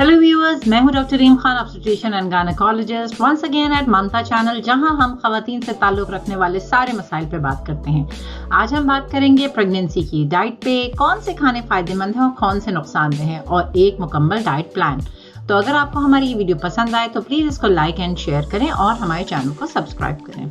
Hello viewers, मैं हूं doctor Reem Khan, obstetrician and gynaecologist, once again at Mamta channel, जहां हम खवातीन से ताल्लुक रखने वाले सारे मसाइल पे बात करते हैं। आज हम बात करेंगे प्रेगनेंसी की डाइट पे, कौन से खाने फायदेमंद हैं और कौन से नुकसानदेह हैं, और एक मुकम्मल डाइट प्लान। तो अगर आपको हमारी ये वीडियो पसंद आए तो प्लीज़ इसको लाइक एंड शेयर करें और हमारे चैनल को सब्सक्राइब करें।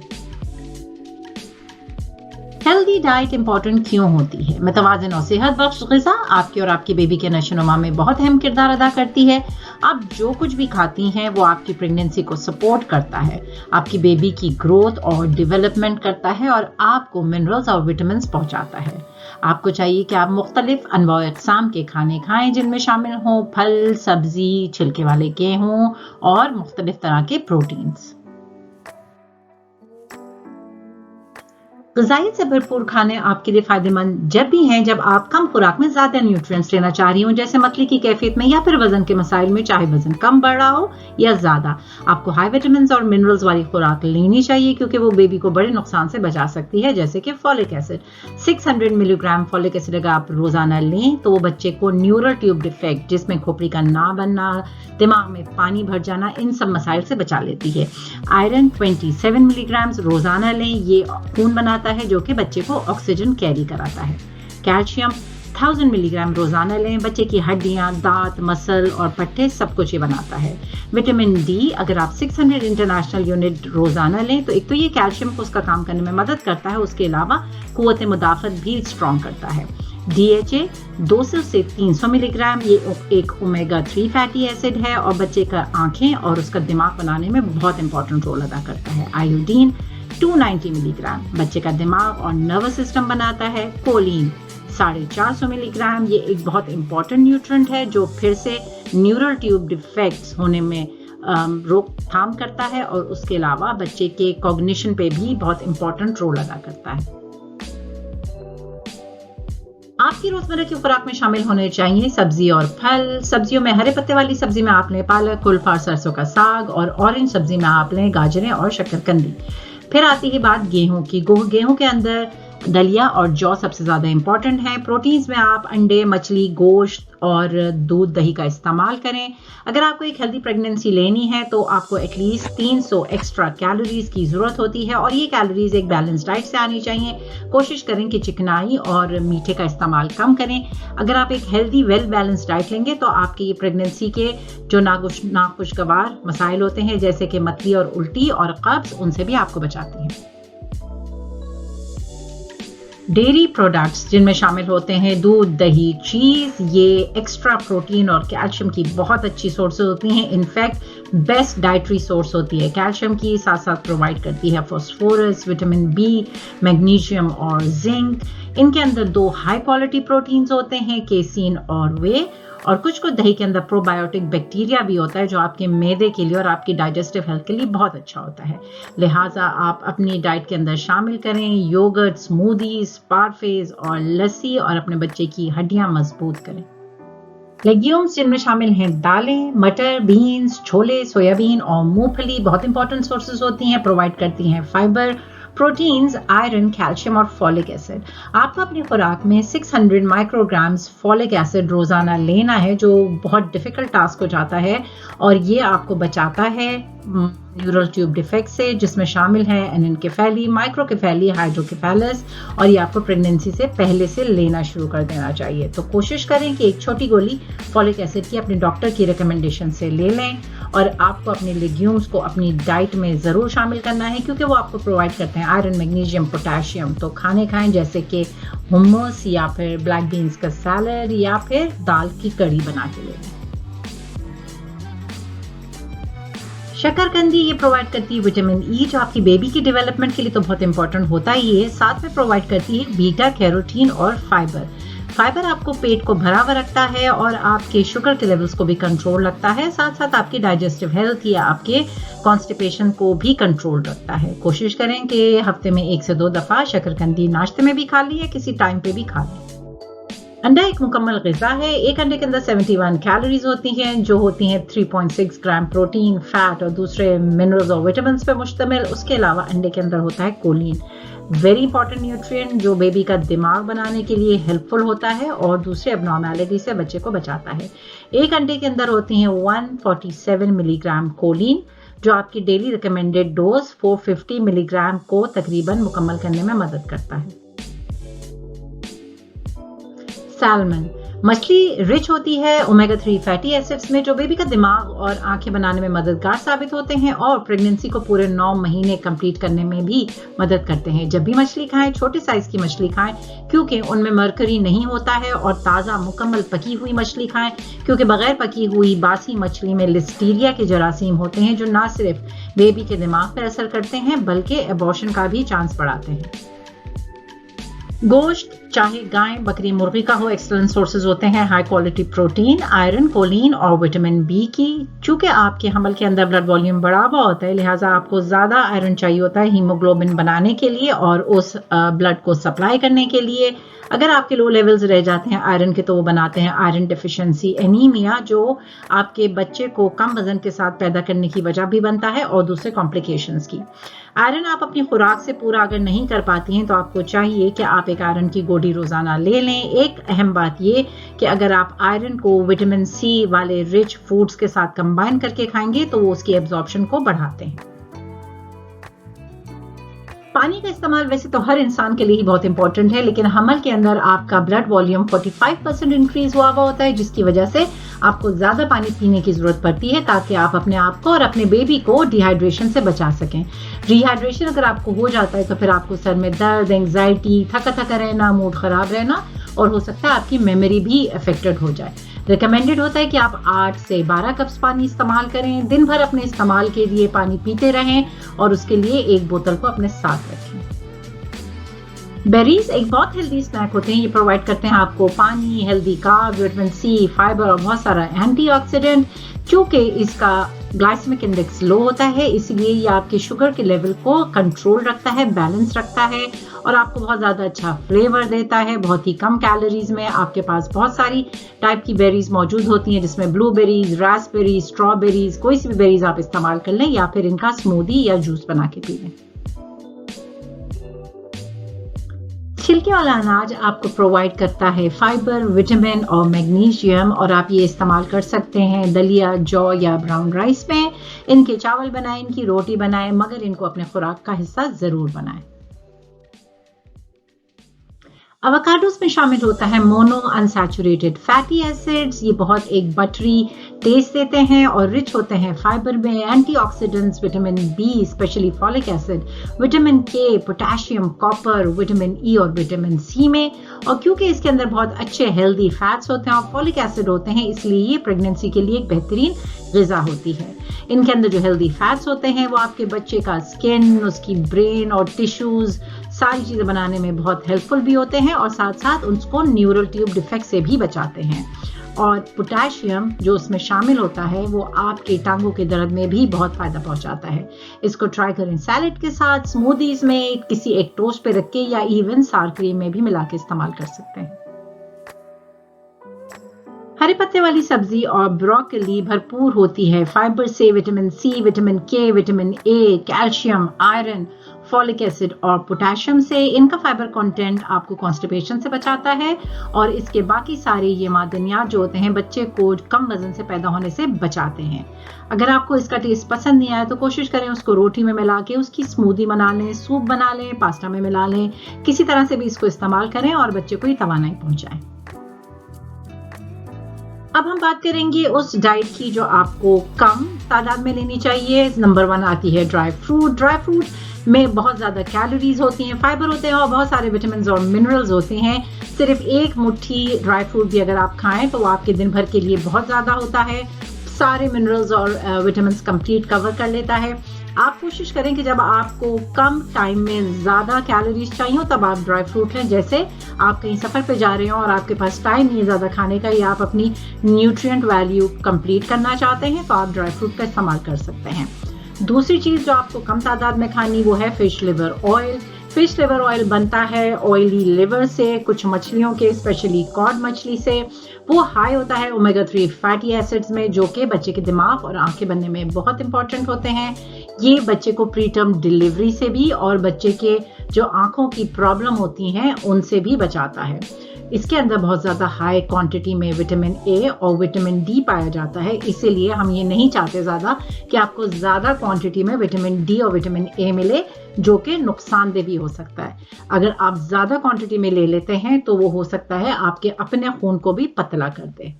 हेल्दी डाइट इंपॉर्टेंट क्यों होती है? मतवाज़न और सेहत बख्श ग़िज़ा आपके और आपकी बेबी के नशोनुमा में बहुत अहम किरदार अदा करती है। आप जो कुछ भी खाती हैं वो आपकी प्रेगनेंसी को सपोर्ट करता है, आपकी बेबी की ग्रोथ और डेवलपमेंट करता है और आपको मिनरल्स और विटामिन्स पहुंचाता है। आपको चाहिए कि आप मुख्तलिफ अनवा अक़साम के खाने खाएं, जिनमें शामिल हों फल, सब्जी, छिलके वाले गेहूँ और मुख्तलिफ तरह के प्रोटीन्स। ग़िज़ाइयत से भरपूर खाने आपके लिए फायदेमंद जब भी हैं जब आप कम खुराक में ज़्यादा न्यूट्रिएंट्स लेना चाह रही हो, जैसे मतली की कैफियत में या फिर वजन के मसाइल में, चाहे वजन कम बढ़ रहा हो या ज़्यादा। आपको हाई विटामिन्स और मिनरल्स वाली खुराक लेनी चाहिए क्योंकि वो बेबी को बड़े नुकसान से बचा सकती है, जैसे कि folic acid. 600 milligram folic acid अगर आप रोज़ाना लें तो वो बच्चे को न्यूरल ट्यूब डिफेक्ट, जिसमें खोपड़ी का ना बनना, दिमाग में पानी भर जाना, इन सब मसाइल से बचा लेती है। आयरन 27 मिलीग्राम रोज़ाना लें, ये खून बनाता है जो कि बच्चे को ऑक्सीजन कैरी कराता है। कैल्शियम 1000 मिलीग्राम रोजाना लें, बच्चे की हड्डियां, दांत, मसल और पट्टे सब कुछ ये बनाता है। विटामिन डी अगर आप 600 इंटरनेशनल यूनिट रोजाना लें तो एक तो ये कैल्शियम को उसका काम करने में मदद करता है, उसके अलावा कुव्वत मुदाफ़त भी स्ट्रॉन्ग करता है। DHA 200 से 300 मिलीग्राम, ये एक ओमेगा 3 फैटी एसिड है और बच्चे का आंखें और उसका दिमाग बनाने में बहुत इंपॉर्टेंट रोल अदा करता है। आयोडीन 290 मिलीग्राम बच्चे का दिमाग और नर्वस सिस्टम बनाता है। कोलिन 450 मिलीग्राम, ये एक बहुत इंपॉर्टेंट न्यूट्रिएंट है जो फिर से न्यूरल ट्यूब डिफेक्ट्स होने में रोकथाम करता है और उसके अलावा बच्चे के कॉग्निशन पे भी बहुत इंपॉर्टेंट रोल अदा करता है। आपकी रोजमर्रा की खुराक में शामिल होने चाहिए सब्जी और फल। सब्जियों में हरे पत्ते वाली सब्जी में आप लें पालक, कुल्फा, सरसों का साग, और ऑरेंज सब्जी में आप लें गाजरें और शकरकंदी। फिर आती है बात गेहूं की। गेहूं के अंदर दलिया और जौ सबसे ज़्यादा इंपॉर्टेंट है। प्रोटीन्स में आप अंडे, मछली, गोश्त और दूध, दही का इस्तेमाल करें। अगर आपको एक हेल्दी प्रेगनेंसी लेनी है तो आपको एटलीस्ट 300 एक्स्ट्रा कैलोरीज की ज़रूरत होती है और ये कैलोरीज एक बैलेंस डाइट से आनी चाहिए। कोशिश करें कि चिकनाई और मीठे का इस्तेमाल कम करें। अगर आप एक हेल्दी वेल बैलेंस डाइट लेंगे तो आपकी ये प्रेगनेंसी के जो नाखुशगवार मसाइल होते हैं, जैसे कि मतली और उल्टी और कब्ज, उनसे भी आपको बचाती हैं। डेयरी प्रोडक्ट्स जिनमें शामिल होते हैं दूध, दही, चीज़, ये एक्स्ट्रा प्रोटीन और कैल्शियम की बहुत अच्छी सोर्सेज होती हैं। इनफैक्ट बेस्ट डाइटरी सोर्स होती है कैल्शियम की, साथ साथ प्रोवाइड करती है फास्फोरस, विटामिन बी, मैग्नीशियम और जिंक। इनके अंदर 2 हाई क्वालिटी प्रोटीन्स होते हैं, केसीन और वे, और कुछ दही के अंदर प्रोबायोटिक बैक्टीरिया भी होता है जो आपके मैदे के लिए और आपकी डाइजेस्टिव हेल्थ के लिए बहुत अच्छा होता है। लिहाजा आप अपनी डाइट के अंदर शामिल करें योगर्ट, स्मूदीज, पारफेज और लस्सी, और अपने बच्चे की हड्डियां मजबूत करें। लेग्यूम्स जिनमें शामिल हैं दालें, मटर, बीन्स, छोले, सोयाबीन और मूंगफली बहुत इंपॉर्टेंट सोर्सेज होती हैं, प्रोवाइड करती हैं फाइबर, प्रोटीन्स, आयरन, कैल्शियम और फॉलिक एसिड। आपको अपनी खुराक में 600 माइक्रोग्राम्स फॉलिक एसिड रोजाना लेना है, जो बहुत डिफिकल्ट टास्क हो जाता है, और ये आपको बचाता है न्यूरल ट्यूब डिफेक्ट से, जिसमें शामिल है एनेनकेफेली, माइक्रोकेफेली, हाइड्रोकेफेलस, और ये आपको प्रेगनेंसी से पहले से लेना शुरू कर देना चाहिए। तो कोशिश करें कि एक छोटी गोली फॉलिक एसिड की अपने डॉक्टर की रिकमेंडेशन से ले लें, और आपको अपने लेग्यूम्स को अपनी डाइट में ज़रूर शामिल करना है क्योंकि वो आपको प्रोवाइड करते हैं आयरन, मैग्नीशियम, पोटेशियम। तो खाने खाएं जैसे कि हुम्मस या फिर ब्लैक बीन्स का सैलड या फिर दाल की कड़ी बना के ले लें। शकरकंदी ये प्रोवाइड करती है विटामिन ई, जो आपकी बेबी की डेवलपमेंट के लिए तो बहुत इंपॉर्टेंट होता ही है। साथ में प्रोवाइड करती है बीटा कैरोटीन और फाइबर। फाइबर आपको पेट को भरा हुआ रखता है और आपके शुगर के लेवल्स को भी कंट्रोल रखता है, साथ साथ आपकी डाइजेस्टिव हेल्थ या आपके कॉन्स्टिपेशन को भी कंट्रोल रखता है। कोशिश करें कि हफ्ते में 1 से 2 दफ़ा शकरकंदी नाश्ते में भी खा ली, या किसी टाइम पे भी खा लें। अंडा एक मुकम्मल ग़िज़ा है। एक अंडे के अंदर 71 कैलोरीज होती हैं, जो होती हैं 3.6 ग्राम प्रोटीन, फैट और दूसरे मिनरल्स और विटामिन्स पे मुश्तमिल। उसके अलावा अंडे के अंदर होता है कोलिन। वेरी इंपॉर्टेंट न्यूट्रिएंट जो बेबी का दिमाग बनाने के लिए हेल्पफुल होता है और दूसरे एबनॉर्मैलिटी से बच्चे को बचाता है। एक अंडे के अंदर होती हैं 147 मिलीग्राम कोलिन, जो आपकी डेली रिकमेंडेड डोज 450 मिलीग्राम को तकरीबन मुकम्मल करने में मदद करता है। सैल्मन मछली रिच होती है ओमेगा 3 फैटी एसिड्स में, जो बेबी का दिमाग और आंखें बनाने में मददगार साबित होते हैं और प्रेगनेंसी को पूरे 9 महीने कंप्लीट करने में भी मदद करते हैं। जब भी मछली खाएं, छोटे साइज की मछली खाएं क्योंकि उनमें मरकरी नहीं होता है, और ताज़ा मुकम्मल पकी हुई मछली खाएं क्योंकि बगैर पकी हुई बासी मछली में लिस्टीरिया के जरासीम होते हैं, जो ना सिर्फ बेबी के दिमाग पर असर करते हैं बल्कि एबॉर्शन का भी चांस बढ़ाते हैं। गोश्त चाहे गाय, बकरी, मुर्गी का हो, एक्सेलेंट सोर्सेज होते हैं high quality protein, iron, choline और विटामिन बी की। चूंकि आपके हमल के अंदर ब्लड वॉल्यूम बढ़ा हुआ होता है, लिहाजा आपको ज़्यादा आयरन चाहिए होता है हीमोग्लोबिन बनाने के लिए और उस ब्लड को सप्लाई करने के लिए। अगर आपके लो लेवल्स रह जाते हैं आयरन के, तो वो बनाते हैं आयरन डेफिशिएंसी एनीमिया, जो आपके बच्चे को कम वजन के साथ पैदा करने की वजह भी बनता है और दूसरे कॉम्प्लिकेशंस की। आयरन आप अपनी खुराक से पूरा अगर नहीं कर पाती हैं तो आपको चाहिए कि आप एक आयरन की गोली रोजाना ले लें। एक अहम बात ये कि अगर आप आयरन को विटामिन सी वाले रिच फूड्स के साथ कंबाइन करके खाएंगे तो वो उसकी एब्जॉर्प्शन को बढ़ाते हैं। पानी का इस्तेमाल वैसे तो हर इंसान के लिए ही बहुत इंपॉर्टेंट है, लेकिन हमल के अंदर आपका ब्लड वॉल्यूम 45% इंक्रीज हुआ होता है, जिसकी वजह से आपको ज्यादा पानी पीने की जरूरत पड़ती है ताकि आप अपने आप को और अपने बेबी को डिहाइड्रेशन से बचा सकें। डिहाइड्रेशन अगर आपको हो जाता है तो फिर आपको सर में दर्द, एंजाइटी, थका थका रहना, मूड खराब रहना और हो सकता है आपकी मेमोरी भी अफेक्टेड हो जाए। रिकमेंडेड होता है कि आप 8 से 12 कप्स पानी इस्तेमाल करें। दिन भर अपने इस्तेमाल के लिए पानी पीते रहें और उसके लिए एक बोतल को अपने साथ रखें। बेरीज एक बहुत हेल्दी स्नैक होते हैं। ये प्रोवाइड करते हैं आपको पानी, healthy carb, vitamin C, fibre और बहुत सारा एंटीऑक्सीडेंट। क्योंकि इसका ग्लाइसेमिक इंडेक्स लो होता है, इसलिए ये आपके शुगर के लेवल को कंट्रोल रखता है, बैलेंस रखता है और आपको बहुत ज़्यादा अच्छा फ्लेवर देता है। बहुत ही कम कैलोरीज में आपके पास बहुत सारी टाइप की बेरीज मौजूद होती हैं, जिसमें ब्लूबेरीज, रास्पबेरीज, स्ट्रॉबेरीज, कोई सी भी बेरीज आप इस्तेमाल कर लें या फिर इनका स्मूदी या जूस बना के पी लें। छिलके वाला अनाज आपको प्रोवाइड करता है फाइबर, विटामिन और मैग्नीशियम, और आप ये इस्तेमाल कर सकते हैं दलिया, जौ या ब्राउन राइस में। इनके चावल बनाएं, इनकी रोटी बनाएं, मगर इनको अपने खुराक का हिस्सा जरूर बनाएं। एवोकाडोस में शामिल होता है मोनो अनसैचुरेटेड फैटी एसिड्स। ये बहुत एक बटरी टेस्ट देते हैं और रिच होते हैं फाइबर में, antioxidants, vitamin be specially folic acid, vitamin के, पोटेशियम, कॉपर, विटामिन ई और विटामिन सी में। और क्योंकि इसके अंदर बहुत अच्छे हेल्दी फैट्स होते हैं और फॉलिक एसिड होते हैं, इसलिए ये प्रेगनेंसी के लिए एक बेहतरीन ग़िज़ा होती है। इनके अंदर जो हेल्दी फैट्स होते हैं वो आपके बच्चे का स्किन, उसकी ब्रेन और टिश्यूज सारी चीज़ें बनाने में बहुत हेल्पफुल भी होते हैं और साथ साथ उसको न्यूरल ट्यूब डिफेक्ट से भी बचाते हैं। और पोटेशियम जो उसमें शामिल होता है वो आपके टांगों के दर्द में भी बहुत फायदा पहुंचाता है। इसको ट्राई करें सैलेड के साथ, स्मूदीज में, किसी एक टोस्ट पे रख के या इवन सार क्रीम में भी मिला के इस्तेमाल कर सकते हैं। हरे पत्ते वाली सब्जी और ब्रोकली भरपूर होती है फाइबर से, विटामिन सी, विटामिन के, vitamin A, calcium, iron, folic acid और पोटेशियम से। इनका फाइबर कंटेंट आपको कॉन्स्टिपेशन से बचाता है और इसके बाकी सारे ये मादनियात जो होते हैं बच्चे को कम वजन से पैदा होने से बचाते हैं। अगर आपको इसका टेस्ट पसंद नहीं आया तो कोशिश करें उसको रोटी में मिला के उसकी स्मूदी बना लें, सूप बना लें, पास्ता में मिला लें, किसी तरह से भी इसको इस्तेमाल करें और बच्चे को ये तवानाई पहुंचाएं। अब हम बात करेंगे उस डाइट की जो आपको कम तादाद में लेनी चाहिए। नंबर 1 आती है ड्राई फ्रूट। ड्राई फ्रूट में बहुत ज़्यादा कैलोरीज होती हैं, फाइबर होते हैं और बहुत सारे विटामिन और मिनरल्स होते हैं। सिर्फ एक मुट्ठी ड्राई फ्रूट भी अगर आप खाएं तो वो आपके दिन भर के लिए बहुत ज़्यादा होता है। सारे मिनरल्स और विटामिन कंप्लीट कवर कर लेता है। आप कोशिश करें कि जब आपको कम टाइम में ज़्यादा कैलोरीज चाहिए हो तब आप ड्राई फ्रूट लें। जैसे आप कहीं सफ़र पे जा रहे हो और आपके पास टाइम नहीं है ज़्यादा खाने का, या आप अपनी न्यूट्रिएंट वैल्यू कंप्लीट करना चाहते हैं तो आप ड्राई फ्रूट का इस्तेमाल कर सकते हैं। दूसरी चीज़ जो आपको कम तादाद में खानी वो है fish liver oil. Fish liver oil बनता है ऑयली लिवर से, कुछ मछलियों के, स्पेशली कॉड मछली से। वो हाई होता है ओमेगा 3 फैटी एसिड्स में, जो कि बच्चे के दिमाग और आंखें बनने में बहुत इंपॉर्टेंट होते हैं। ये बच्चे को प्री टर्म डिलीवरी से भी और बच्चे के जो आंखों की प्रॉब्लम होती हैं उनसे भी बचाता है। इसके अंदर बहुत ज़्यादा हाई क्वांटिटी में विटामिन ए और विटामिन डी पाया जाता है, इसीलिए हम ये नहीं चाहते ज़्यादा कि आपको ज़्यादा क्वांटिटी में विटामिन डी और विटामिन ए मिले, जो कि नुकसानदेह भी हो सकता है। अगर आप ज़्यादा क्वांटिटी में ले लेते हैं तो वो हो सकता है आपके अपने खून को भी पतला कर दे।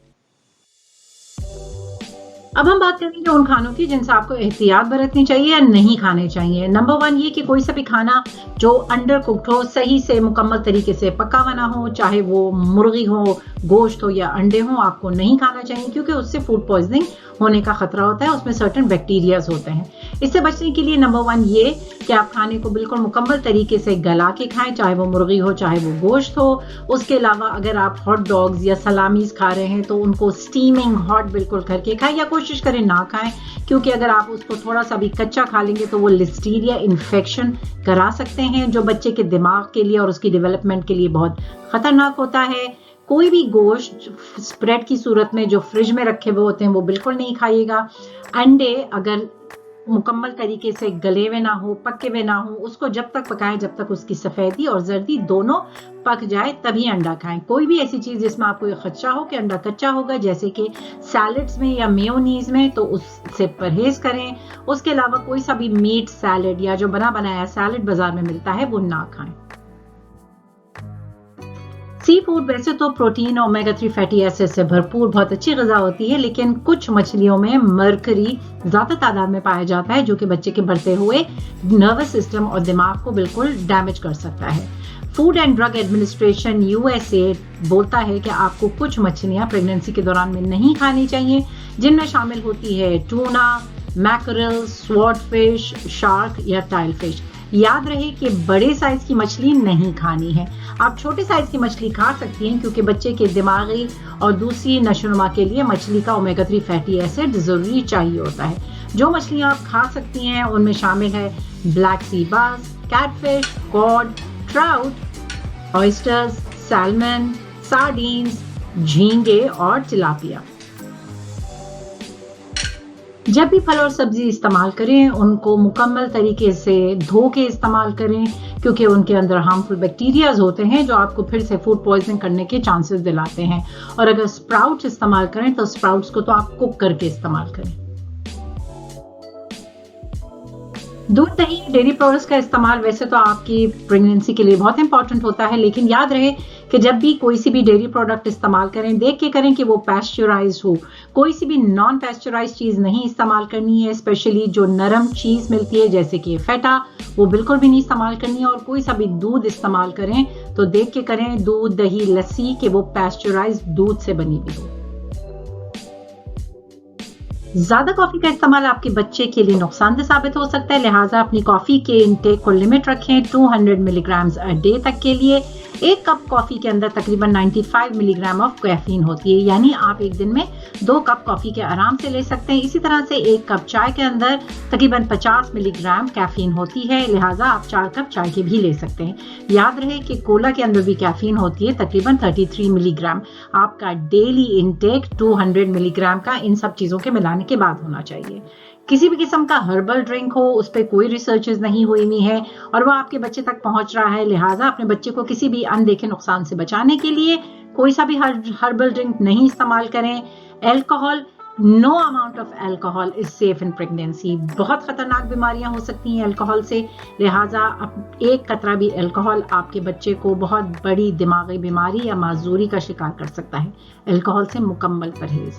अब हम बात करेंगे उन खानों की जिनसे आपको एहतियात बरतनी चाहिए या नहीं खाने चाहिए। नंबर 1 ये कि कोई सा भी खाना जो अंडर कुक्ड हो, सही से मुकम्मल तरीके से पका बना हो, चाहे वो मुर्गी हो, गोश्त हो या अंडे हो, आपको नहीं खाना चाहिए क्योंकि उससे फूड पॉइजनिंग होने का खतरा होता है। उसमें सर्टेन बैक्टीरियाज होते हैं। इससे बचने के लिए नंबर 1 ये कि आप खाने को बिल्कुल मुकम्मल तरीके से गला के खाएं, चाहे वो मुर्गी हो चाहे वो गोश्त हो। उसके अलावा अगर आप हॉट डॉग्स या सलामीज खा रहे हैं तो उनको स्टीमिंग हॉट बिल्कुल करके खाएं या कोशिश करें ना खाएं, क्योंकि अगर आप उसको थोड़ा सा भी कच्चा खा लेंगे तो वो लिस्टीरिया इन्फेक्शन करा सकते हैं, जो बच्चे के दिमाग के लिए और उसकी डेवलपमेंट के लिए बहुत खतरनाक होता है। कोई भी गोश्त स्प्रेड की सूरत में जो फ्रिज में रखे हुए होते हैं वो बिल्कुल नहीं खाइएगा। अंडे अगर मुकम्मल तरीके से गले हुए ना हो, पके हुए ना हो, उसको जब तक पकाएं जब तक उसकी सफेदी और जर्दी दोनों पक जाए तभी अंडा खाएं। कोई भी ऐसी चीज जिसमें आपको ये खदशा हो कि अंडा कच्चा होगा, जैसे कि सैलड्स में या मेयोनीज में, तो उससे परहेज करें। उसके अलावा कोई सा भी मीट सैलड या जो बना बनाया सैलड बाजार में मिलता है वो ना खाएं। सी फूड वैसे तो प्रोटीन और ओमेगा 3 फैटी एसिड से भरपूर बहुत अच्छी ग़िज़ा होती है, लेकिन कुछ मछलियों में मरकरी ज़्यादा तादाद में पाया जाता है, जो कि बच्चे के बढ़ते हुए नर्वस सिस्टम और दिमाग को बिल्कुल डैमेज कर सकता है। Food and drug administration USA बोलता है कि आपको कुछ मछलियां प्रेगनेंसी के दौरान में नहीं खानी चाहिए, जिनमें शामिल होती है टूना, मैकरेल, स्वॉर्डफिश, शार्क या टाइल फिश। याद रहे कि बड़े साइज की मछली नहीं खानी है। आप छोटे साइज की मछली खा सकती हैं क्योंकि बच्चे के दिमागी और दूसरी नशोनुमा के लिए मछली का ओमेगा 3 फैटी एसिड जरूरी चाहिए होता है। जो मछलियां आप खा सकती हैं उनमें शामिल है black sea bass, catfish, cod, trout, oysters, salmon, sardines, झींगे और तिलापिया। जब भी फल और सब्जी इस्तेमाल करें उनको मुकम्मल तरीके से धो के इस्तेमाल करें, क्योंकि उनके अंदर हार्मफुल बैक्टीरियाज होते हैं जो आपको फिर से फूड पॉइजनिंग करने के चांसेस दिलाते हैं। और अगर स्प्राउट्स इस्तेमाल करें तो स्प्राउट्स को तो आप कुक करके इस्तेमाल करें। दूध, दही, डेयरी प्रोडक्ट्स का इस्तेमाल वैसे तो आपकी प्रेगनेंसी के लिए बहुत इंपॉर्टेंट होता है, लेकिन याद रहे कि जब भी कोई सी भी डेयरी प्रोडक्ट इस्तेमाल करें देख के करें कि वो पैस्चराइज हो। कोई सी भी नॉन पैस्चराइज चीज़ नहीं इस्तेमाल करनी है, स्पेशली जो नरम चीज़ मिलती है जैसे कि फेटा, वो बिल्कुल भी नहीं इस्तेमाल करनी है। और कोई सा भी दूध इस्तेमाल करें तो देख के करें, दूध, दही, लस्सी, कि वो पैस्चराइज दूध से बनी हुई हो। ज्यादा कॉफी का इस्तेमाल आपके बच्चे के लिए नुकसानदेह साबित हो सकता है, लिहाजा अपनी कॉफी के इंटेक को लिमिट रखें 200 मिलीग्राम अ डे तक के लिए। एक कप कॉफी के अंदर तकरीबन 95 मिलीग्राम ऑफ कैफीन होती है, यानी आप एक दिन में 2 कप कॉफी के आराम से ले सकते हैं। इसी तरह से एक कप चाय के अंदर तकरीबन 50 मिलीग्राम कैफीन होती है, लिहाजा आप 4 कप चाय के भी ले सकते हैं। याद रहे कि कोला के अंदर भी कैफीन होती है तकरीबन 33 मिलीग्राम। आपका डेली इनटेक 200 मिलीग्राम का इन सब चीजों के मिलाने के बाद होना चाहिए। किसी भी किस्म का हर्बल ड्रिंक हो उस पर कोई रिसर्चेस नहीं हुई है और वो आपके बच्चे तक पहुंच रहा है, लिहाजा अपने बच्चे को किसी भी अनदेखे नुकसान से बचाने के लिए कोई सा भी हर्बल ड्रिंक नहीं इस्तेमाल करें। Alcohol, no amount of alcohol is safe in pregnancy. बहुत खतरनाक बीमारियां हो सकती हैं अल्कोहल से, लिहाजा एक कतरा भी अल्कोहल आपके बच्चे को बहुत बड़ी दिमागी बीमारी या माजूरी का शिकार कर सकता है। अल्कोहल से मुकम्मल परहेज।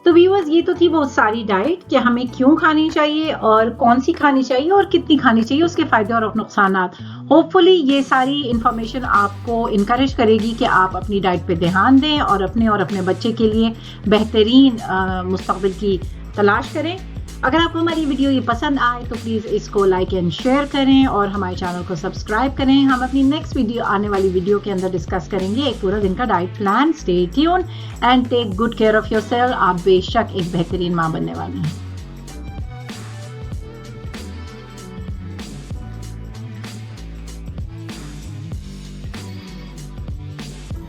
तो व्यूअर्स, ये तो थी वो सारी डाइट कि हमें क्यों खानी चाहिए और कौन सी खानी चाहिए और कितनी खानी चाहिए, उसके फायदे और नुकसानात। होपफुली ये सारी इंफॉर्मेशन आपको इनकरेज करेगी कि आप अपनी डाइट पे ध्यान दें और अपने बच्चे के लिए बेहतरीन मुस्तकबिल की तलाश करें। अगर आपको हमारी वीडियो ये पसंद आए तो प्लीज़ इसको लाइक एंड शेयर करें और हमारे चैनल को सब्सक्राइब करें। हम अपनी नेक्स्ट वीडियो, आने वाली वीडियो के अंदर डिस्कस करेंगे एक पूरा दिन का diet plan. Stay tune and take good care of yourself. आप बेशक एक बेहतरीन माँ बनने वाली हैं।